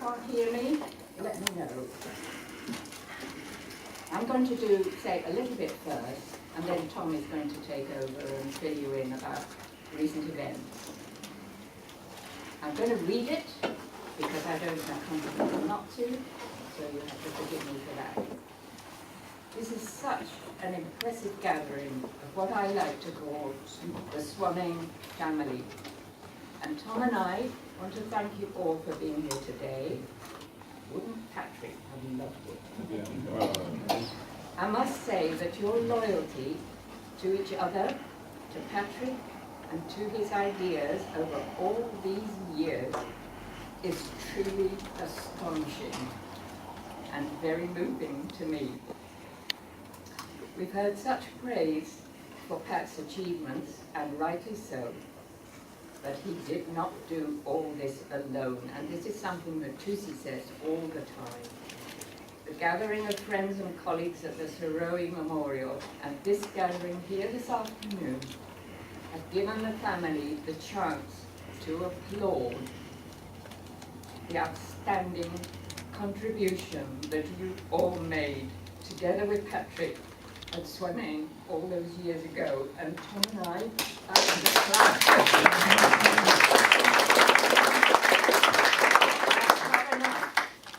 can't hear me, let me know. I'm going to say a little bit first, and then Tom is going to take over and fill you in about recent events. I'm going to read it, because I don't have confidence not to, so you have to forgive me for that. This is such an impressive gathering of what I like to call the Swanning family. And Tom and I want to thank you all for being here today. Wouldn't Patrick have loved it? I must say that your loyalty to each other, to Patrick, and to his ideas over all these years is truly astonishing and very moving to me. We've heard such praise for Pat's achievements, and rightly so, but he did not do all this alone, and this is something that Tusi says all the time. The gathering of friends and colleagues at the Saroe Memorial and this gathering here this afternoon have given the family the chance to applaud the outstanding contribution that you all made together with Patrick at Swanning all those years ago, and Tom and I are in the class.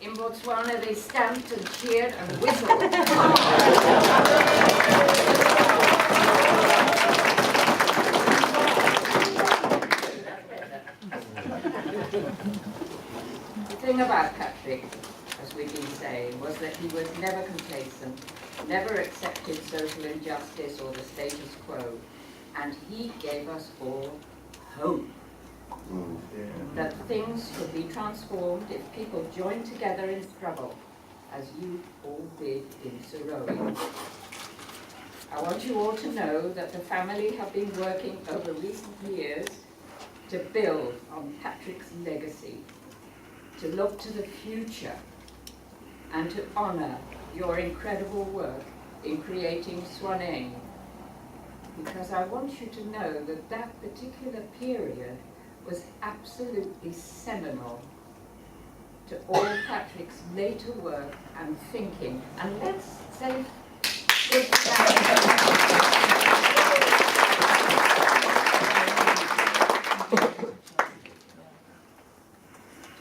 In Botswana, they stamped and cheered and whistled. The thing about Patrick, as we've been saying, was that he was never complacent, never accepted social injustice or the status quo, and he gave us all hope that things could be transformed if people joined together in struggle, as you all did in Saroe. I want you all to know that the family have been working over recent years to build on Patrick's legacy, to look to the future, and to honour your incredible work in creating Swaneng, because I want you to know that that particular period was absolutely seminal to all Patrick's later work and thinking. And let's say big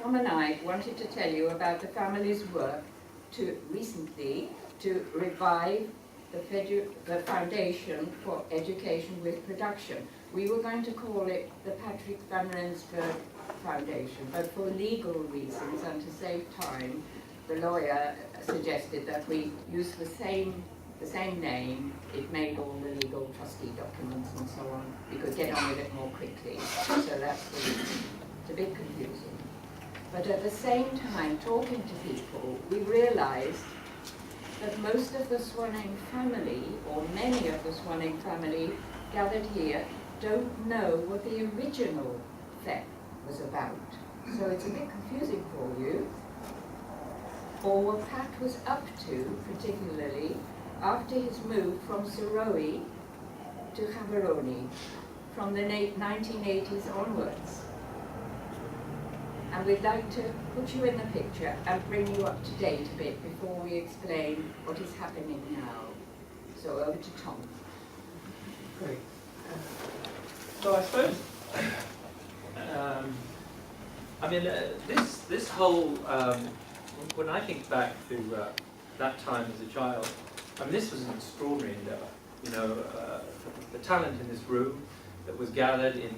Tom and I wanted to tell you about the family's work recently to revive the Foundation for Education with Production. We were going to call it the Patrick van Rensburg Foundation, but for legal reasons and to save time, the lawyer suggested that we use the same name. It made all the legal trustee documents and so on. We could get on with it more quickly. So that's the reason. It's a bit confusing. But at the same time, talking to people, we realized that most of the Swanning family, or many of the Swanning family gathered here, don't know what the original theft was about. So it's a bit confusing for you. Or what Pat was up to, particularly after his move from Saroe to Gaborone from the 1980s onwards. And we'd like to put you in the picture and bring you up to date a bit before we explain what is happening now. So over to Tom. Great. So I suppose, this whole, when I think back to that time as a child, this was an extraordinary endeavour. You know, the talent in this room that was gathered in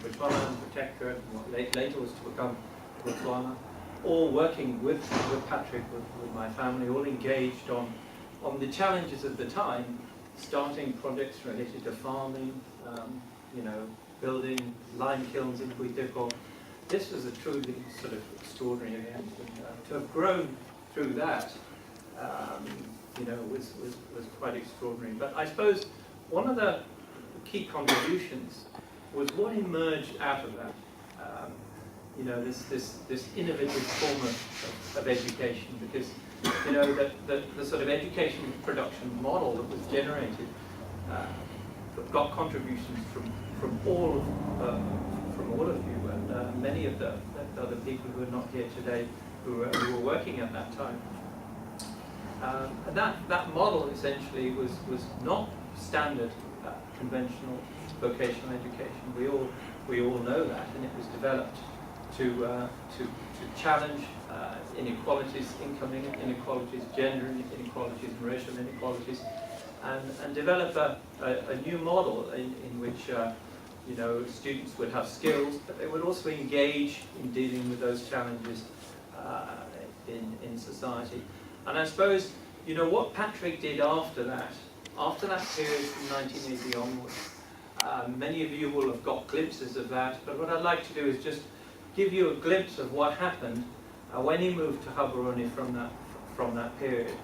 Botswana and Protectorate, and what later was to become Botswana, all working with Patrick, with my family, all engaged on the challenges of the time, starting projects related to farming, building lime kilns in Kuiteko. This was a truly sort of extraordinary event, and to have grown through that, was quite extraordinary. But I suppose one of the key contributions was what emerged out of that. This innovative form of education, because the sort of education production model that was generated got contributions from all of you, and many of the other people who are not here today who were working at that time. And that model essentially was not standard conventional vocational education. We all know that, and it was developed to challenge inequalities, income inequalities, gender inequalities, and racial inequalities, and develop a new model in which you know, students would have skills, but they would also engage in dealing with those challenges in society. And I suppose, you know, what Patrick did after that period from 1980 onwards, many of you will have got glimpses of that, but what I'd like to do is just give you a glimpse of what happened when he moved to Gaborone from that period.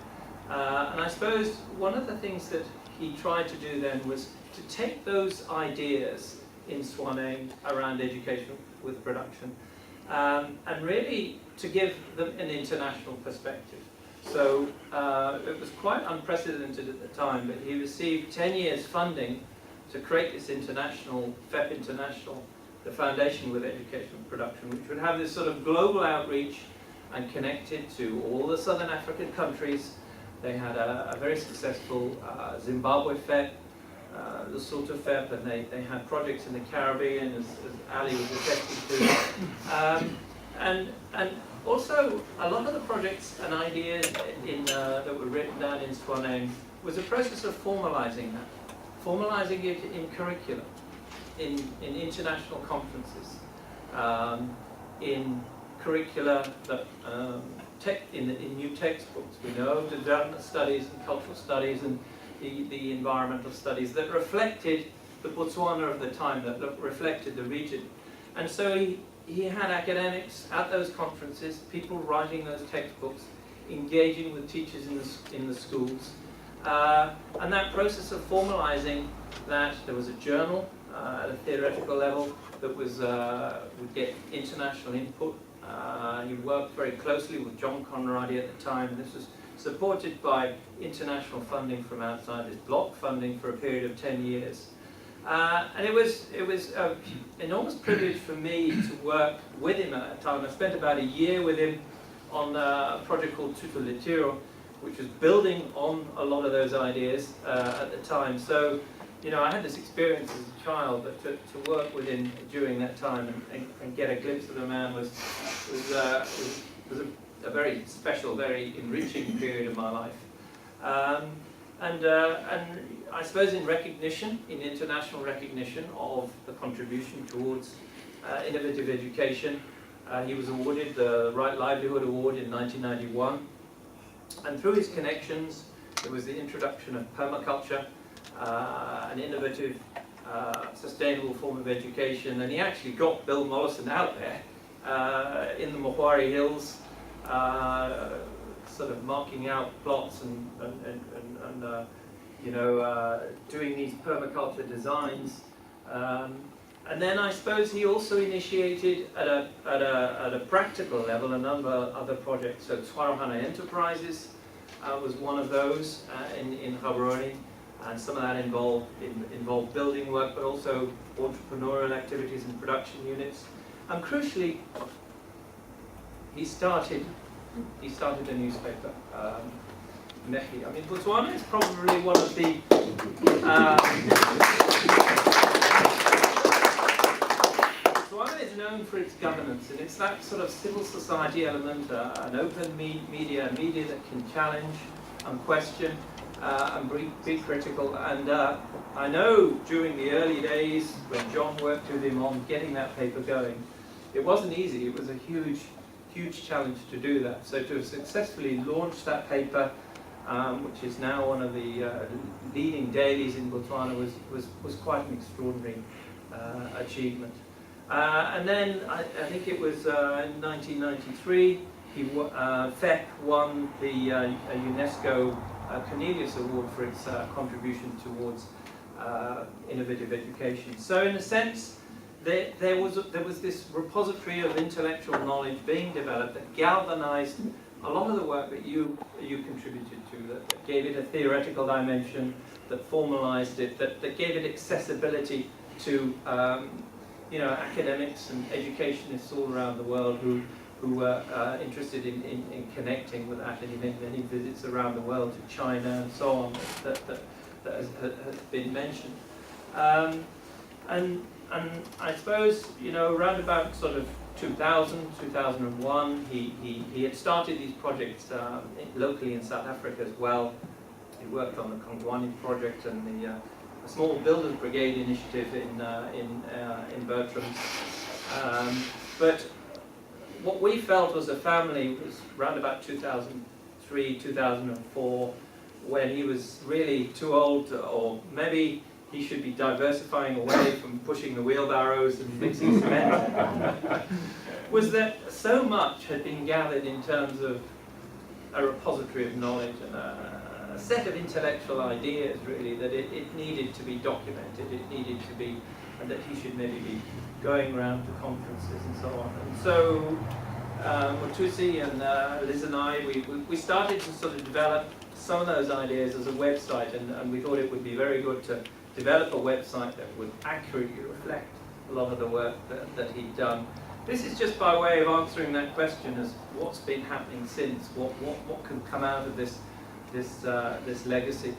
And I suppose one of the things that he tried to do then was to take those ideas in Swaneng around education with production and really to give them an international perspective. So it was quite unprecedented at the time, but he received 10 years funding to create this international, FEP International, the Foundation with Education and Production, which would have this sort of global outreach and connected to all the Southern African countries. They had a very successful Zimbabwe FEP, Lesotho FEP, and they had projects in the Caribbean, as Ali was attesting to. And also, a lot of the projects and ideas that were written down in Swaneng was a process of formalizing that. Formalizing it in curriculum, in international conferences, in curricula that in new textbooks. We know of development studies and cultural studies and the environmental studies that reflected the Botswana of the time, that reflected the region. And so he had academics at those conferences, people writing those textbooks, engaging with teachers in the schools. And that process of formalizing that, there was a journal at a theoretical level that was would get international input. He worked very closely with John Conradi at the time. This was supported by international funding from outside, this block funding for a period of 10 years. And it was an enormous privilege for me to work with him at that time. I spent about a year with him on a project called Tutu Letiro, which was building on a lot of those ideas at the time. So, you know, I had this experience as a child, but to work with him during that time and get a glimpse of the man was a very special, very enriching period of my life. And I suppose in recognition, in international recognition of the contribution towards innovative education, he was awarded the Right Livelihood Award in 1991. And through his connections, there was the introduction of permaculture, an innovative, sustainable form of education. And he actually got Bill Mollison out there in the Mahwari Hills, sort of marking out plots and you know, doing these permaculture designs. And then I suppose he also initiated at a practical level a number of other projects. So Twarohana Enterprises was one of those in Gaborone, and some of that involved building work, but also entrepreneurial activities and production units. And crucially, he started a newspaper, Mehi. I mean, Botswana is probably one of the Botswana is known for its governance, and it's that sort of civil society element, an open media that can challenge and question and be critical. And I know during the early days when John worked with him on getting that paper going, it wasn't easy. It was a huge challenge to do that. So to have successfully launched that paper, which is now one of the leading dailies in Botswana, was quite an extraordinary achievement. And then I think it was in 1993, FEP won the UNESCO Cornelius Award for its contribution towards innovative education. So in a sense, there was this repository of intellectual knowledge being developed that galvanized a lot of the work that you contributed to, that gave it a theoretical dimension, that formalized it, that gave it accessibility to academics and educationists all around the world who were interested in connecting with that, and he made many visits around the world to China and so on that has been mentioned. And I suppose, around about sort of 2000, 2001, he had started these projects locally in South Africa as well. He worked on the Kongwani project and the small builders brigade initiative in Bertram. But what we felt as a family was around about 2003, 2004, when he was really too old, or maybe he should be diversifying away from pushing the wheelbarrows and mixing cement, was that so much had been gathered in terms of a repository of knowledge and a set of intellectual ideas, really, that it needed to be documented, it needed to be, and that he should maybe be going around to conferences and so on. And so Muthusi and Liz and I, we started to sort of develop some of those ideas as a website, and we thought it would be very good to develop a website that would accurately reflect a lot of the work that he'd done. This is just by way of answering that question as what's been happening since, what can come out of this legacy.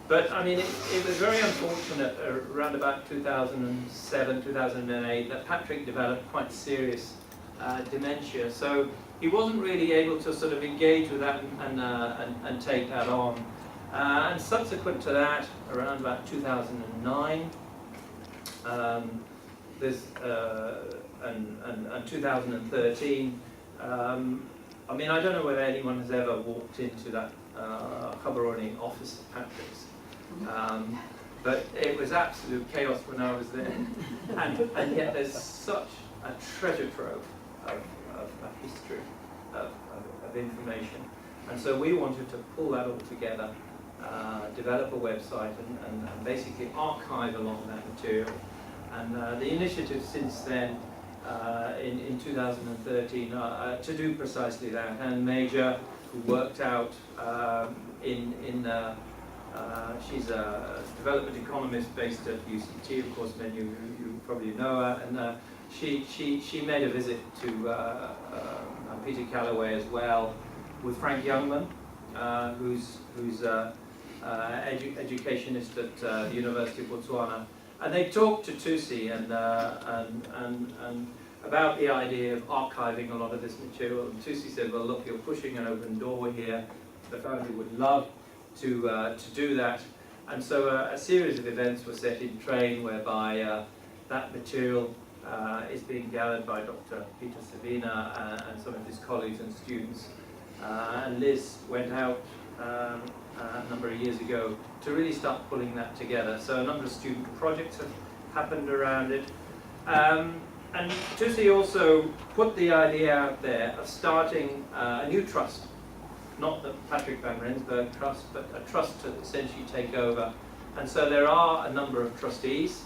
But I mean, it was very unfortunate around about 2007, 2008 that Patrick developed quite serious dementia. So he wasn't really able to sort of engage with that and take that on. And subsequent to that, around about 2009, and 2013, I mean, I don't know whether anyone has ever walked into that Gaborone office of Patrick's. But it was absolute chaos when I was there. And yet there's such a treasure trove of history, of information. And so we wanted to pull that all together, develop a website and basically archive a lot of that material. And the initiative since then, in 2013, to do precisely that. And Major, who worked out she's a development economist based at UCT, of course, many of you probably know her, and she made a visit to Peter Callaway as well, with Frank Youngman, who's educationist at the University of Botswana, and they talked to Tusi and about the idea of archiving a lot of this material. And Tusi said, "Well, look, you're pushing an open door here. The family would love to do that." And so a series of events were set in train whereby that material is being gathered by Dr. Peter Savina and some of his colleagues and students. And Liz went out a number of years ago to really start pulling that together. So a number of student projects have happened around it. And Tusi also put the idea out there of starting a new trust. Not the Patrick van Rensburg Trust, but a trust to essentially take over. And so there are a number of trustees.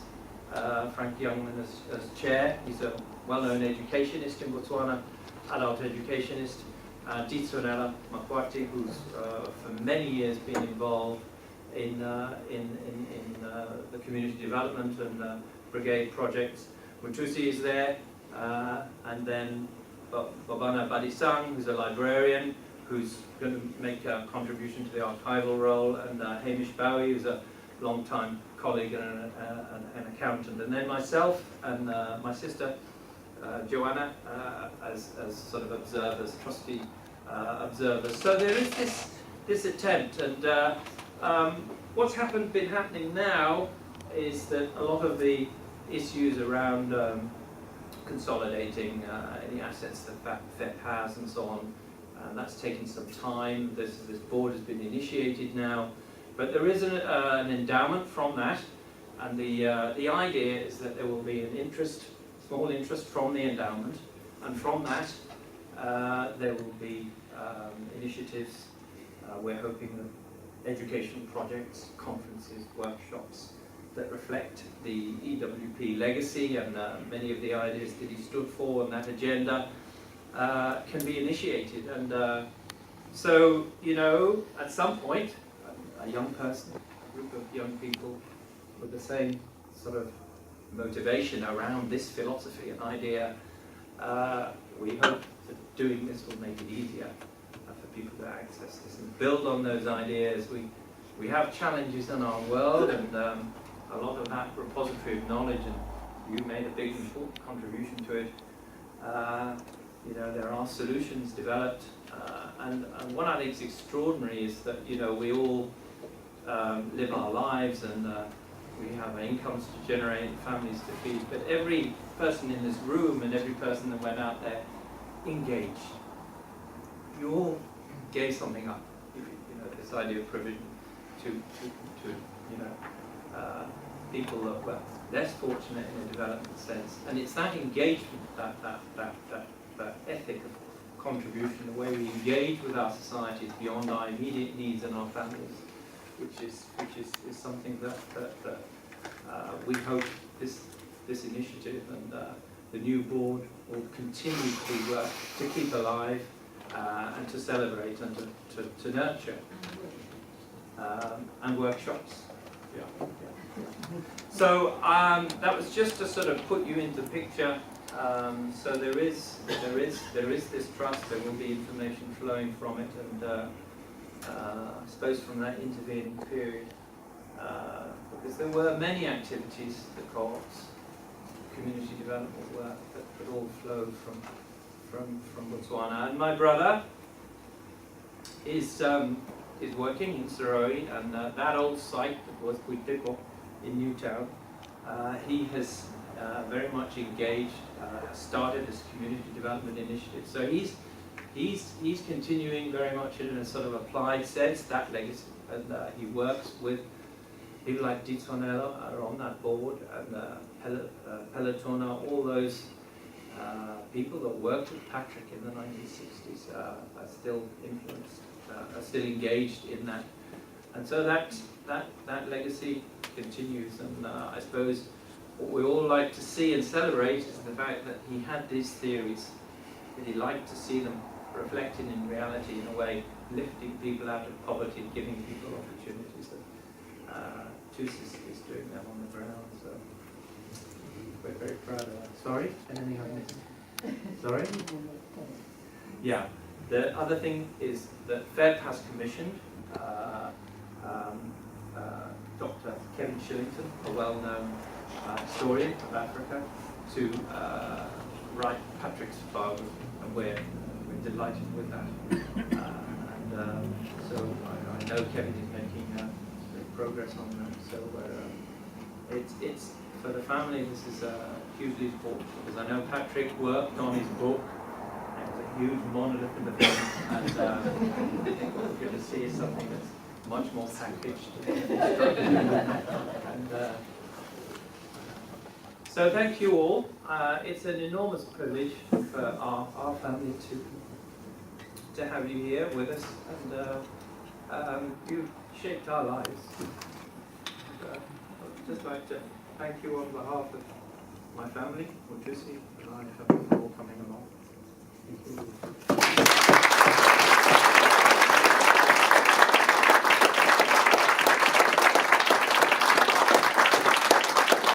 Frank Youngman as chair. He's a well-known educationist in Botswana, adult educationist. Ditsunela Makwati, who's for many years been involved in the community development and brigade projects. Muthusi is there, and then Babana Badisang, who's a librarian, who's going to make a contribution to the archival role, and Hamish Bowie, who's a long-time colleague and an accountant, and then myself and my sister Joanna as sort of observers, trustee observers. So there is this attempt, and what's been happening now is that a lot of the issues around consolidating any assets that FEP has and so on, and that's taken some time. This board has been initiated now, but there is an endowment from that, and the idea is that there will be an small interest from the endowment, and from that there will be initiatives. We're hoping that educational projects, conferences, workshops that reflect the EWP legacy and many of the ideas that he stood for and that agenda can be initiated. And so, at some point, a young person, a group of young people with the same sort of motivation around this philosophy and idea, we hope that doing this will make it easier for people to access this and build on those ideas. We have challenges in our world, and a lot of that repository of knowledge, and you made a big important contribution to it. You know, there are solutions developed, and what I think is extraordinary is that, you know, we all live our lives, and we have incomes to generate, families to feed, but every person in this room and every person that went out there engaged. You all gave something up, you know, this idea of provision to you know, people that were less fortunate in a development sense. And it's that engagement, that ethic of contribution, the way we engage with our societies beyond our immediate needs and our families, which is something that we hope this initiative and the new board will continue to keep alive and to celebrate and to nurture, and workshops. Yeah. So that was just to sort of put you into the picture. So there is this trust. There will be information flowing from it, and I suppose from that intervening period, because there were many activities, the co-ops, community development work that all flowed from Botswana. And my brother is working in Saroe, and that old site that was Kuiteko in Newtown, he has very much engaged, started this community development initiative. So he's continuing very much in a sort of applied sense, that legacy, and he works with people like Ditsonella are on that board, and Pelotona, all those people that worked with Patrick in the 1960s are still influenced, are still engaged in that. And so that legacy continues, and I suppose what we all like to see and celebrate is the fact that he had these theories, that he liked to see them reflected in reality in a way, lifting people out of poverty, giving people opportunities. Two sisters doing that on the ground, so we're very proud of that. Sorry? Anything I missed? Sorry? Yeah. The other thing is that FEP has commissioned Dr. Kevin Shillington, a well-known historian of Africa, to write Patrick's biography, and we're delighted with that. So I know Kevin is making progress on that. So it's for the family. This is hugely important, because I know Patrick worked on his book. It was a huge monolith in the film, and I think what we're going to see is something that's much more packaged. And so thank you all. It's an enormous privilege for our family to have you here with us, and you've shaped our lives. I'd just like to thank you on behalf of my family, Mutusi, and I, for all coming along.